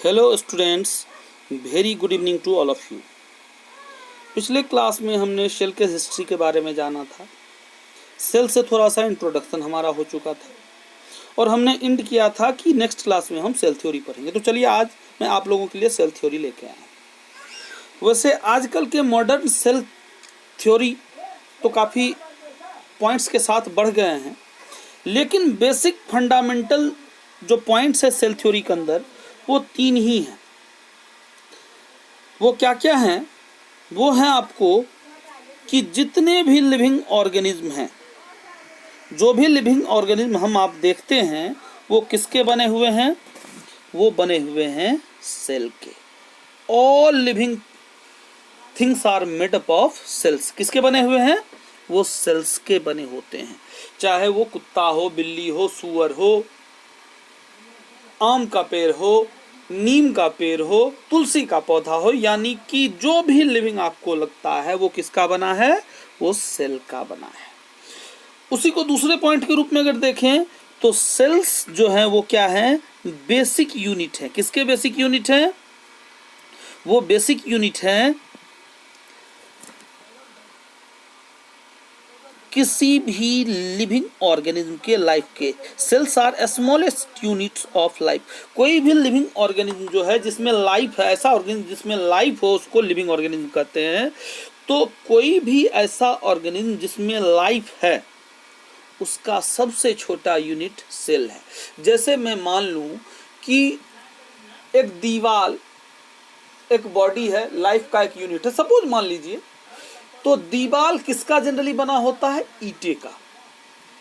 Hello students, very good evening to all of you. पिछले class में हमने cell के हिस्ट्री के बारे में जाना था। सेल से थोड़ा सा इंट्रोडक्शन हमारा हो चुका था और हमने इंड किया था कि नेक्स्ट क्लास में हम सेल थ्योरी पढ़ेंगे। तो चलिए आज मैं आप लोगों के लिए सेल थ्योरी लेके आया हूँ। वैसे आजकल के मॉडर्न सेल थ्योरी तो काफ़ी पॉइंट्स के साथ बढ़ गए हैं, लेकिन बेसिक फंडामेंटल जो पॉइंट्स है सेल थ्योरी के अंदर वो तीन ही हैं। वो क्या क्या हैं? वो हैं आपको कि जितने भी लिविंग ऑर्गेनिज्म हैं, जो भी लिविंग ऑर्गेनिज्म हम आप देखते हैं वो किसके बने हुए हैं? वो बने हुए हैं सेल के। All living things are made up of cells. किसके बने हुए हैं? वो सेल्स के बने होते हैं। चाहे वो कुत्ता हो, बिल्ली हो, सूअर हो, आम का पेड़ हो, नीम का पेड़ हो, तुलसी का पौधा हो, यानी कि जो भी लिविंग आपको लगता है वो किसका बना है? वो सेल का बना है। उसी को दूसरे पॉइंट के रूप में अगर देखें तो सेल्स जो है वो क्या है? बेसिक यूनिट है। किसके बेसिक यूनिट है? वो बेसिक यूनिट है किसी भी लिविंग ऑर्गेनिज्म के लाइफ के। Cells are smallest units of life. कोई भी लिविंग ऑर्गेनिज्म जो है जिसमें लाइफ है, ऐसा ऑर्गेनिज्म जिसमें लाइफ हो उसको लिविंग ऑर्गेनिज्म कहते हैं। तो कोई भी ऐसा ऑर्गेनिज्म जिसमें लाइफ है उसका सबसे छोटा यूनिट सेल है। जैसे मैं मान लूं कि एक दीवार, एक बॉडी है, लाइफ का एक यूनिट है, सपोज मान लीजिए। तो दीवार किसका जनरली बना होता है? ईंटे का।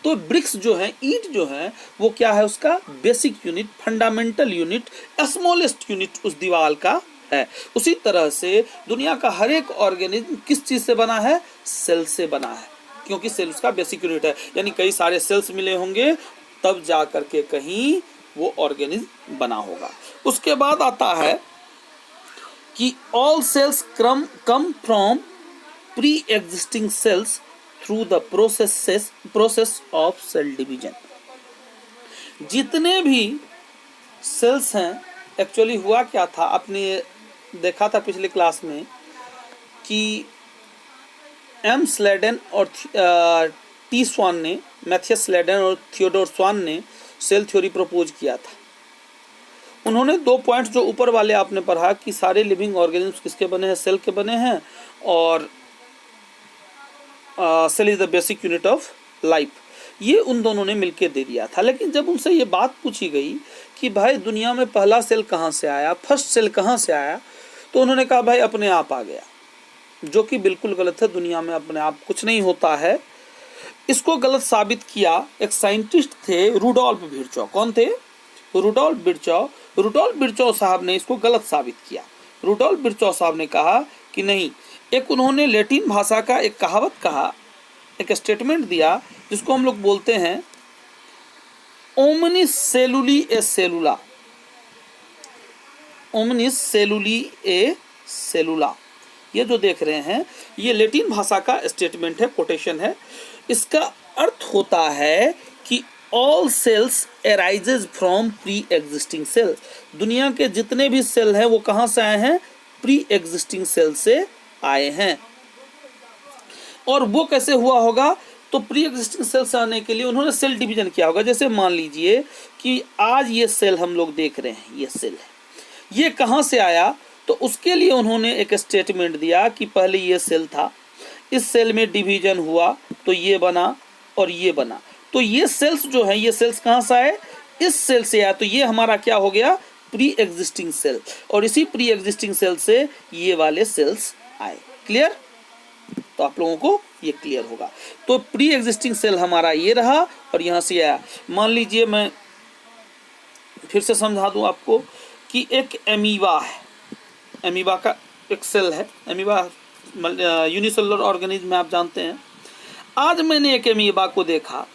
तो ब्रिक्स जो है, ईंट जो है, वो क्या है? उसका basic unit, fundamental unit, smallest unit उस दीवार का है। उसी तरह से दुनिया का हर एक ऑर्गेनिज्म किस चीज से बना है? सेल से बना है, क्योंकि सेल उसका बेसिक यूनिट है। यानी कई सारे सेल्स मिले होंगे तब जा करके कहीं वो ऑर्गेनिज्म बना होगा। उसके बाद आता है कि all cells come from pre-existing cells through the process of cell division। जितने भी सेल्स हैं, एक्चुअली हुआ क्या था, आपने देखा था पिछले क्लास में कि एम स्लेडन और टी स्वान ने, मैथियस स्लेडन और थियोडोर स्वान ने सेल थ्योरी प्रपोज किया था। उन्होंने दो पॉइंट्स जो ऊपर वाले आपने पढ़ा कि सारे लिविंग ऑर्गेनिज्म किसके बने हैं? सेल के बने हैं, और cell is the basic unit of life, ये उन दोनों ने मिलकर दे दिया था। लेकिन जब उनसे ये बात पूछी गई कि भाई दुनिया में पहला सेल कहाँ से आया, फर्स्ट सेल कहाँ से आया, तो उन्होंने कहा भाई अपने आप आ गया, जो कि बिल्कुल गलत है। दुनिया में अपने आप कुछ नहीं होता है। इसको गलत साबित किया एक साइंटिस्ट थे, रुडोल्फ विर्चॉ। कौन थे? रुडोल्फ विर्चॉ। रुडोल्फ विर्चॉ साहब ने इसको गलत साबित किया। रुडोल्फ विर्चॉ साहब ने कहा कि नहीं, एक उन्होंने लैटिन भाषा का एक कहावत कहा, एक स्टेटमेंट दिया, जिसको हम लोग बोलते हैं ओमनिस सेलुली ए सेलुला। ओमनिस सेलुली ए सेलुला, ये जो देख रहे हैं ये लैटिन भाषा का स्टेटमेंट है, कोटेशन है। इसका अर्थ होता है कि all cells arises from pre existing cell. दुनिया के जितने भी सेल हैं वो कहाँ से आए हैं? प्री एग्जिस्टिंग सेल से आए हैं। और वो कैसे हुआ होगा? तो प्री एग्जिस्टिंग सेल से आने के लिए उन्होंने सेल डिवीजन किया होगा। जैसे मान लीजिए कि आज ये सेल हम लोग देख रहे हैं, ये सेल है, ये कहाँ से आया? तो उसके लिए उन्होंने एक स्टेटमेंट दिया कि पहले ये सेल था, इस सेल में डिवीजन हुआ तो ये बना और ये बना। तो ये सेल्स जो है, ये सेल्स कहाँ से आए? इस सेल से आया। तो ये हमारा क्या हो गया? Pre existing cell. और इसी प्री एग्जिस्टिंग सेल से ये वाले सेल्स आए। क्लियर? तो आप लोगों को ये क्लियर होगा। तो प्री एग्जिस्टिंग सेल हमारा ये रहा और यहाँ से आया। मान लीजिए, मैं फिर से समझा दूं आपको कि एक एमीबा है, एमीबा का एक सेल है। एमीबा यूनिसेलुलर ऑर्गेनिज्म आप जानते हैं। आज मैंने एक एमीबा को देखा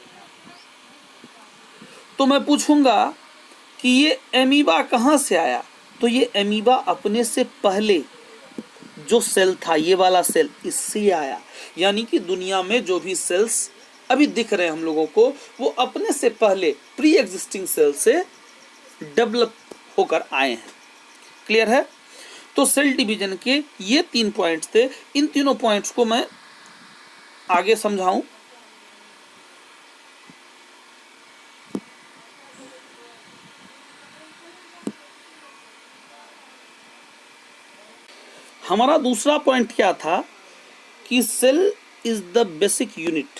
तो मैं पूछूंगा कि ये एमीबा कहाँ से आया? तो ये एमीबा अपने से पहले जो सेल था, ये वाला सेल, इससे आया। यानी कि दुनिया में जो भी सेल्स अभी दिख रहे हैं हम लोगों को, वो अपने से पहले प्री एग्जिस्टिंग सेल से डेवलप होकर आए हैं। क्लियर है? तो सेल डिवीजन के ये 3 पॉइंट्स थे। इन तीनों पॉइंट्स को मैं आगे समझाऊं। हमारा दूसरा पॉइंट क्या था कि cell is the basic unit,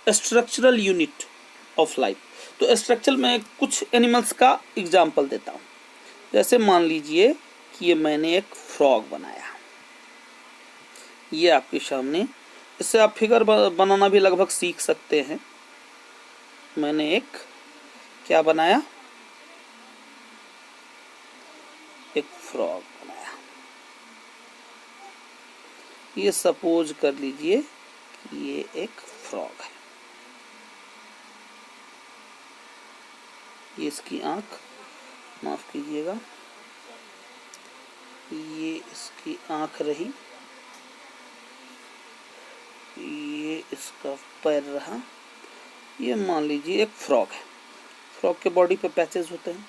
structural unit of life. तो स्ट्रक्चर में कुछ एनिमल्स का एग्जाम्पल देता हूँ। जैसे मान लीजिए कि ये मैंने एक फ्रॉग बनाया, ये आपके सामने। इससे आप फिगर बनाना भी लगभग सीख सकते हैं। मैंने एक क्या बनाया, एक फ्रॉग बनाया। ये सपोज कर लीजिए कि ये एक फ्रॉग है। ये इसकी आंख, माफ कीजिएगा, ये इसकी आंख रही, ये इसका पैर रहा। ये मान लीजिए एक फ्रॉग है। फ्रॉग के बॉडी पे पैचेस होते हैं।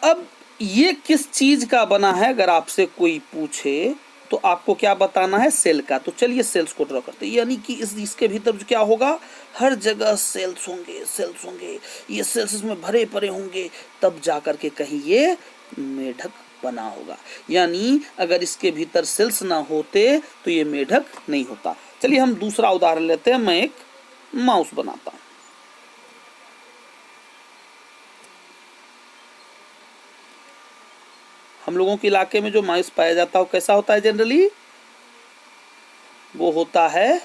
अब ये किस चीज का बना है अगर आपसे कोई पूछे तो आपको क्या बताना है, सेल का। तो चलिए सेल्स को ड्रॉ करते हैं। यानी कि इसके भीतर क्या होगा, हर जगह सेल्स होंगे, सेल्स होंगे। ये सेल्स इसमें भरे पड़े होंगे, तब जाकर के कहीं ये मेढक बना होगा। यानी अगर इसके भीतर सेल्स ना होते तो ये मेढक नहीं होता। चलिए हम दूसरा उदाहरण लेते हैं। मैं एक माउस बनाता हूं। हम लोगों के इलाके में जो माउस पाया जाता है वो कैसा होता है जनरली, वो होता है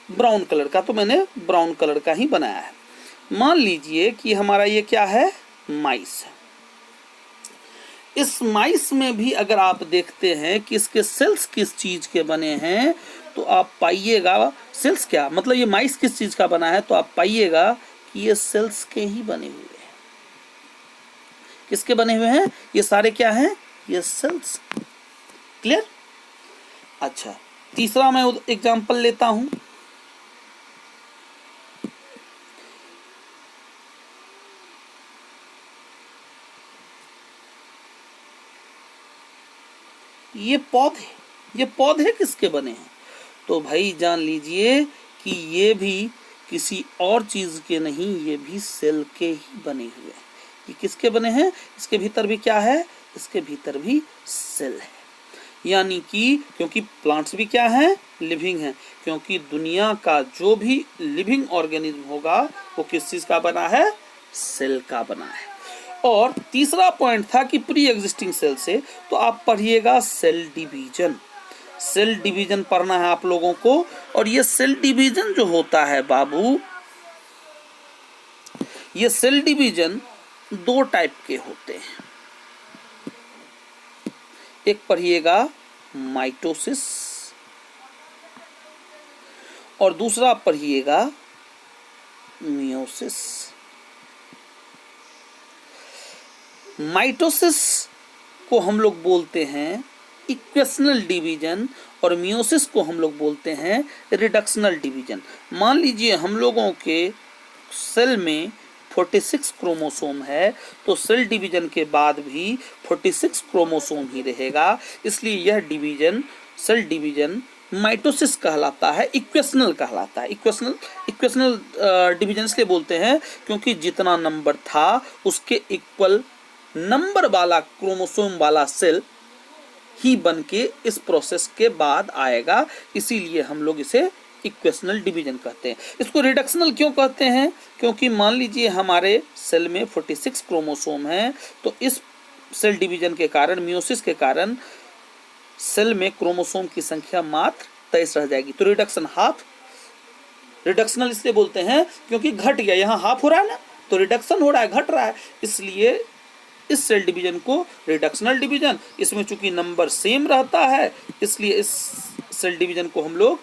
ब्राउन कलर का। तो मैंने ब्राउन कलर का ही बनाया है। मान लीजिए कि हमारा ये क्या है, माइस है। इस माइस में भी अगर आप देखते हैं कि इसके सेल्स किस चीज के बने हैं तो आप पाइएगा, सेल्स क्या मतलब ये माइस किस चीज का बना है, तो आप पाइएगा कि ये सेल्स के ही बने हुए हैं। किसके बने हुए हैं, ये सारे क्या हैं, ये सेल्स। क्लियर? अच्छा, तीसरा मैं एग्जांपल लेता हूं। ये पौधे किसके बने हैं, तो भाई जान लीजिए कि ये भी किसी और चीज के नहीं, ये भी सेल के ही बने हुए हैं। ये किसके बने हैं, इसके भीतर भी क्या है, इसके भीतर भी सेल है। यानी कि क्योंकि प्लांट्स भी क्या हैं, लिविंग हैं। क्योंकि दुनिया का जो भी लिविंग ऑर्गेनिज्म होगा वो किस चीज का बना है, सेल का बना है। और तीसरा पॉइंट था कि प्री एग्जिस्टिंग सेल से, तो आप पढ़िएगा सेल डिवीजन। सेल डिवीजन पढ़ना है आप लोगों को। और ये सेल डिवीजन जो होता है बाबू, ये सेल डिवीजन 2 टाइप के होते हैं। एक पढ़िएगा माइटोसिस और दूसरा पढ़िएगा मियोसिस। माइटोसिस को हम लोग बोलते हैं इक्वेशनल डिवीजन और मियोसिस को हम लोग बोलते हैं रिडक्शनल डिवीजन। मान लीजिए हम लोगों के सेल में 46 क्रोमोसोम है, तो सेल डिवीजन के बाद भी 46 क्रोमोसोम ही रहेगा। इसलिए यह डिवीजन, सेल डिवीजन माइटोसिस कहलाता है, इक्वेशनल कहलाता है। इक्वेशनल डिवीजन इसलिए बोलते हैं क्योंकि जितना नंबर था उसके इक्वल नंबर वाला क्रोमोसोम वाला सेल ही बन के इस प्रोसेस के बाद आएगा। इसीलिए हम लोग इसे इक्वेशनल डिवीजन कहते हैं। इसको रिडक्शनल क्यों कहते हैं, क्योंकि मान लीजिए हमारे सेल में 46 क्रोमोसोम हैं, तो इस सेल डिवीजन के कारण, मियोसिस के कारण सेल में क्रोमोसोम की संख्या मात्र 23 रह जाएगी। तो रिडक्शन हाफ। रिडक्शनल इसलिए बोलते हैं क्योंकि घट गया, यहाँ हाफ हो रहा है ना, तो रिडक्शन हो रहा है, घट रहा है। इसलिए इस सेल डिवीजन को रिडक्शनल डिवीजन, इसमें चूंकि नंबर सेम रहता है इसलिए इस सेल डिवीजन को हम लोग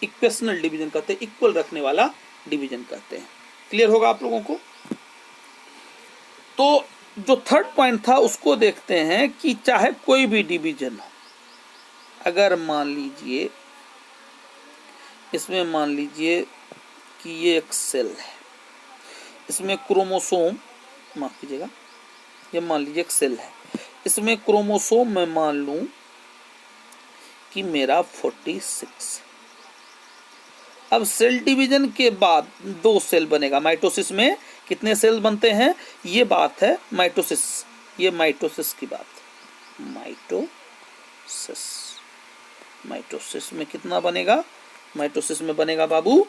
इक्वेशनल डिवीजन कहते हैं, इक्वल रखने वाला डिवीजन कहते हैं। क्लियर होगा आप लोगों को? तो जो थर्ड पॉइंट था उसको देखते हैं कि चाहे कोई भी डिवीजन हो, अगर मान लीजिए इसमें मान लीजिए कि ये एक सेल है, इसमें क्रोमोसोम माफ कीजिएगा, ये मान लीजिए एक सेल है, इसमें क्रोमोसोम मैं मान लूं कि मेरा 46। अब सेल डिवीजन के बाद 2 सेल बनेगा। माइटोसिस में कितने सेल बनते हैं, ये बात है माइटोसिस, ये माइटोसिस की बात। माइटोसिस में कितना बनेगा, माइटोसिस में बनेगा बाबू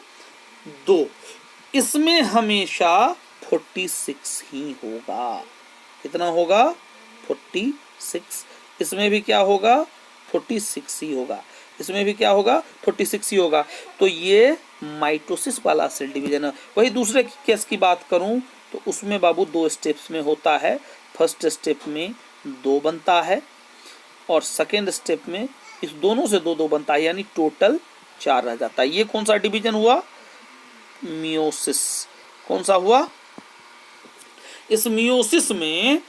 2। इसमें हमेशा 46 ही होगा। कितना होगा, 46। इसमें भी क्या होगा, 46 ही होगा। इसमें भी क्या होगा, 46 ही होगा। तो ये माइटोसिस वाला सेल डिवीजन है। वही दूसरे केस की बात करूं तो उसमें बाबू 2 स्टेप्स में होता है। फर्स्ट स्टेप में 2 बनता है और सेकेंड स्टेप में इस दोनों से 2 बनता है, यानी टोटल 4 रह जाता है। ये कौन सा डिवीजन हुआ, मियोसिस। कौन सा हुआ, इस मियोसिस में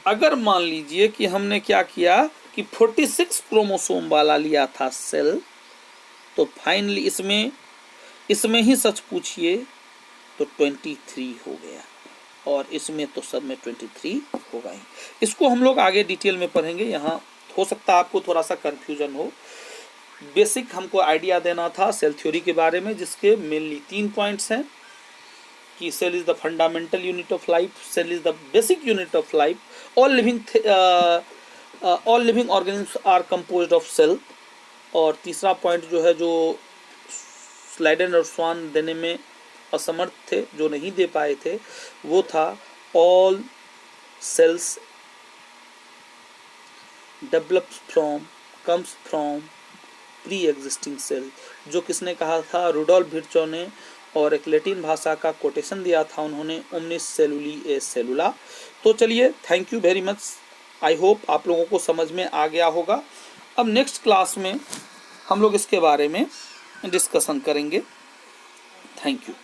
अगर मान लीजिए कि हमने क्या किया कि 46 क्रोमोसोम वाला लिया था सेल, तो फाइनली इसमें ही सच पूछिए तो 23 हो गया, और इसमें तो सब में 23 होगा ही। इसको हम लोग आगे डिटेल में पढ़ेंगे। यहाँ हो सकता है आपको थोड़ा सा कंफ्यूजन हो। बेसिक हमको आइडिया देना था सेल थ्योरी के बारे में, जिसके मेनली 3 पॉइंट्स हैं कि cell is the fundamental unit of life, cell is the basic unit of life, all living organisms are composed of cell. और तीसरा पॉइंट जो है, जो स्लाइडेन और स्वान देने में असमर्थ थे, जो नहीं दे पाए थे, वो था all cells comes from pre existing cell. जो किसने कहा था, रुडोल्फ विर्चो ने, और एक लैटिन भाषा का कोटेशन दिया था उन्होंने, ओमनिस सेलुली ए सेलुला। तो चलिए, thank you very much. I hope आप लोगों को समझ में आ गया होगा। अब नेक्स्ट क्लास में हम लोग इसके बारे में डिस्कशन करेंगे। Thank you.